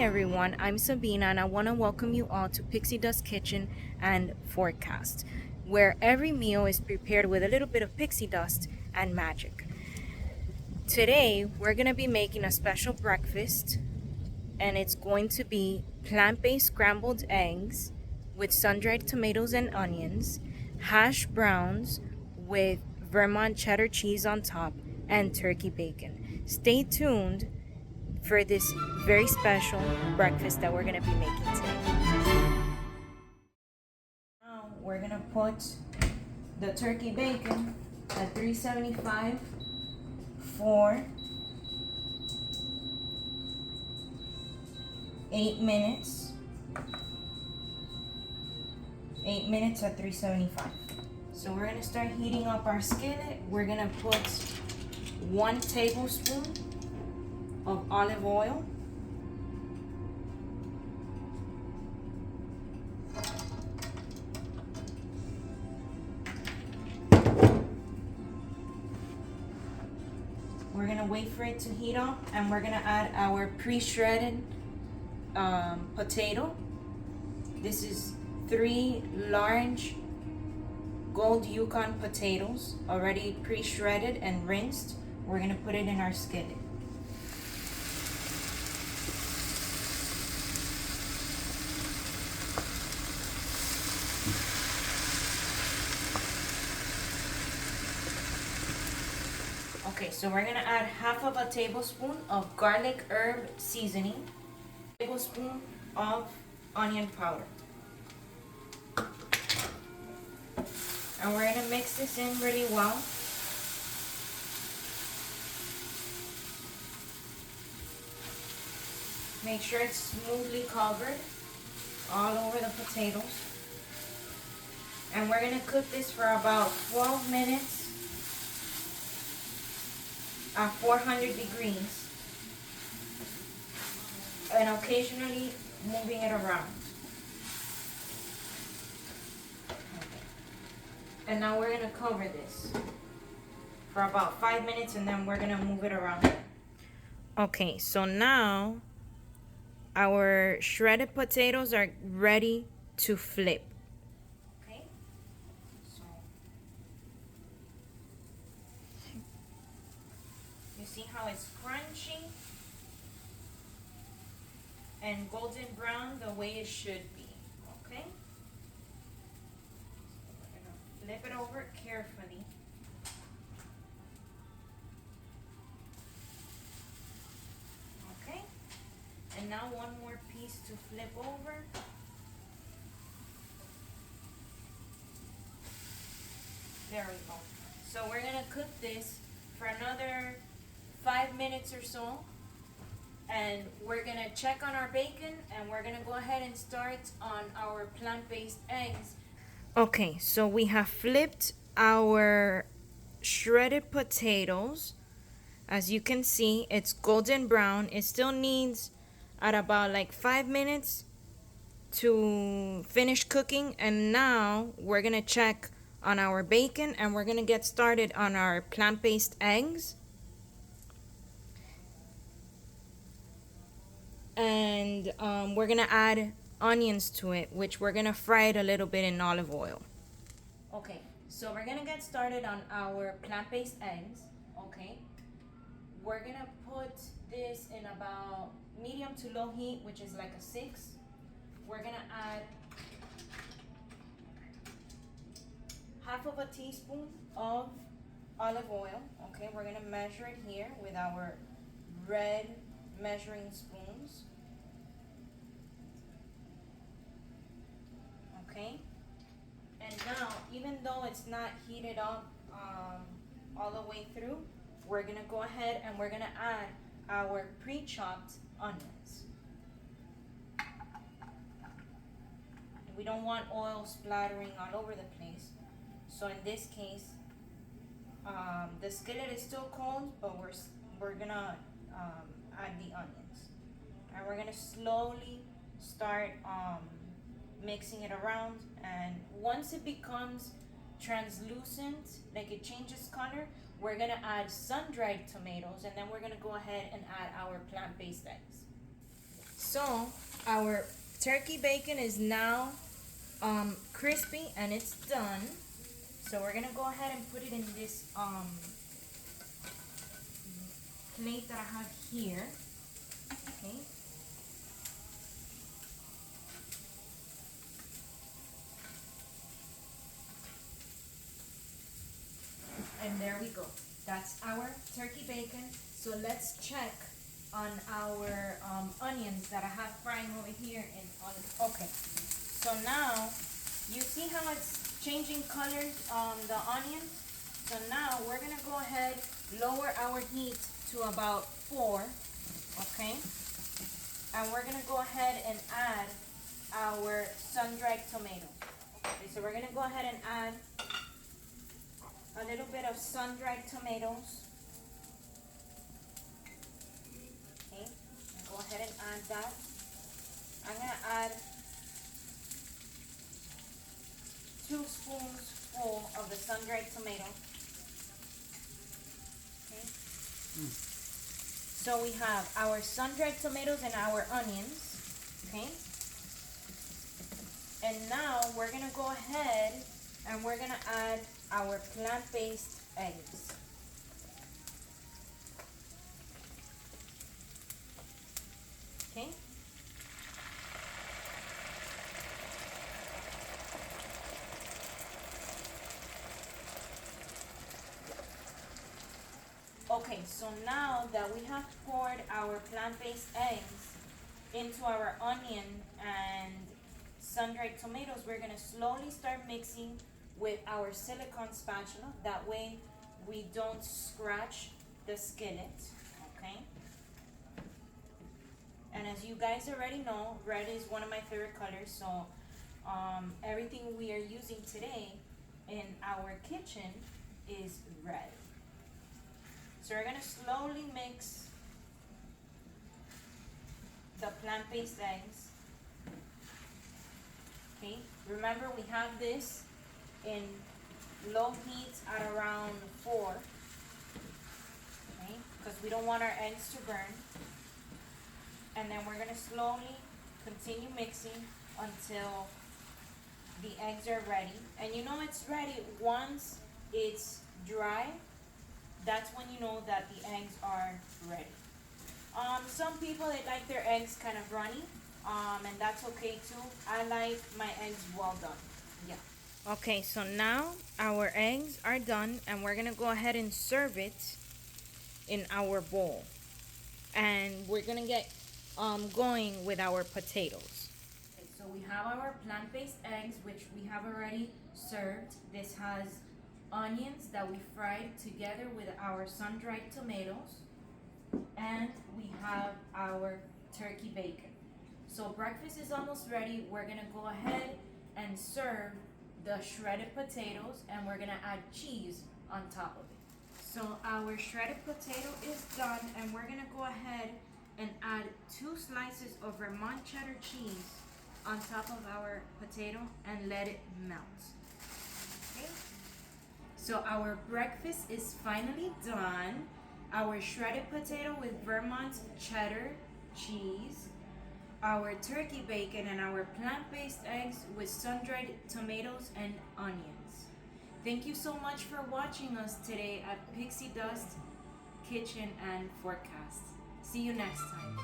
everyone, I'm Sabina and I want to welcome you all to Pixie Dust Kitchen and Forecast, where every meal is prepared with a little bit of pixie dust and magic. Today, we're going to be making a special breakfast, and it's going to be plant-based scrambled eggs with sun-dried tomatoes and onions, hash browns with Vermont cheddar cheese on top, and turkey bacon. Stay tuned for this very special breakfast that we're going to be making today. Now we're going to put the turkey bacon at 375 for 8 minutes. 8 minutes at 375. So we're going to start heating up our skillet. We're going to put 1 tablespoon of olive oil. We're gonna wait for it to heat up, and we're gonna add our pre-shredded potato. This is 3 large gold Yukon potatoes, already pre-shredded and rinsed. We're gonna put it in our skillet. Okay, so we're gonna add half of a tablespoon of garlic herb seasoning, a tablespoon of onion powder. And we're gonna mix this in really well. Make sure it's smoothly covered all over the potatoes. And we're gonna cook this for about 12 minutes at 400 degrees, and occasionally moving it around. Okay. And now we're gonna cover this for about 5 minutes, and then we're gonna move it around. Okay, so now our shredded potatoes are ready to flip. Okay, so you see how it's crunchy and golden brown the way it should be. Okay, so we're gonna flip it over carefully. Okay, and now one more piece to flip over. There we go. So we're gonna cook this for another 5 minutes or so, and we're gonna check on our bacon, and we're gonna go ahead and start on our plant-based eggs. Okay, so we have flipped our shredded potatoes. As you can see, it's golden brown. It still needs at about like 5 minutes to finish cooking, and now we're gonna check on our bacon, and we're gonna get started on our plant-based eggs. And we're gonna add onions to it, which we're gonna fry it a little bit in olive oil. Okay, so we're gonna get started on our plant-based eggs. Okay, we're gonna put this in about medium to low heat, which is like a 6. We're gonna add half of a teaspoon of olive oil. Okay, we're gonna measure it here with our red measuring spoons. Okay, and now, even though it's not heated up all the way through, we're gonna go ahead and we're gonna add our pre-chopped onions. We don't want oil splattering all over the place, so in this case, the skillet is still cold, but we're gonna add the onions, and we're gonna slowly start mixing it around. And once it becomes translucent, like it changes color, we're gonna add sun-dried tomatoes, and then we're gonna go ahead and add our plant-based eggs. So our turkey bacon is now crispy and it's done. So we're gonna go ahead and put it in this plate that I have here. Okay. And there we go. That's our turkey bacon. So let's check on our onions that I have frying over here in olive. Okay. So now you see how it's changing colors on the onion. So now we're gonna go ahead, lower our heat to about 4. Okay. And we're gonna go ahead and add our sun-dried tomato. Okay, so we're gonna go ahead and add a little bit of sun-dried tomatoes. Okay, and go ahead and add that. I'm gonna add 2 spoons full of the sun-dried tomato. Okay. So we have our sun-dried tomatoes and our onions. Okay. And now we're gonna go ahead and we're gonna add our plant-based eggs. Okay. Okay, so now that we have poured our plant-based eggs into our onion and sun-dried tomatoes, we're gonna slowly start mixing with our silicone spatula. That way we don't scratch the skillet, okay? And as you guys already know, red is one of my favorite colors, so everything we are using today in our kitchen is red. So we're gonna slowly mix the plant-based eggs. Okay, remember we have this in low heat at around 4. Okay, because we don't want our eggs to burn. And then we're gonna slowly continue mixing until the eggs are ready. And you know it's ready once it's dry. That's when you know that the eggs are ready. Some people, they like their eggs kind of runny, and that's okay too. I like my eggs well done. Yeah. Okay, so now our eggs are done, and we're gonna go ahead and serve it in our bowl. And we're gonna get going with our potatoes. Okay, so we have our plant-based eggs, which we have already served. This has onions that we fried together with our sun-dried tomatoes, and we have our turkey bacon. So breakfast is almost ready. We're gonna go ahead and serve the shredded potatoes, and we're gonna add cheese on top of it. So our shredded potato is done, and we're gonna go ahead and add 2 slices of Vermont cheddar cheese on top of our potato and let it melt. Okay. So our breakfast is finally done. Our shredded potato with Vermont cheddar cheese, our turkey bacon, and our plant-based eggs with sun-dried tomatoes and onions. Thank you so much for watching us today at Pixie Dust Kitchen and Forecast. See you next time.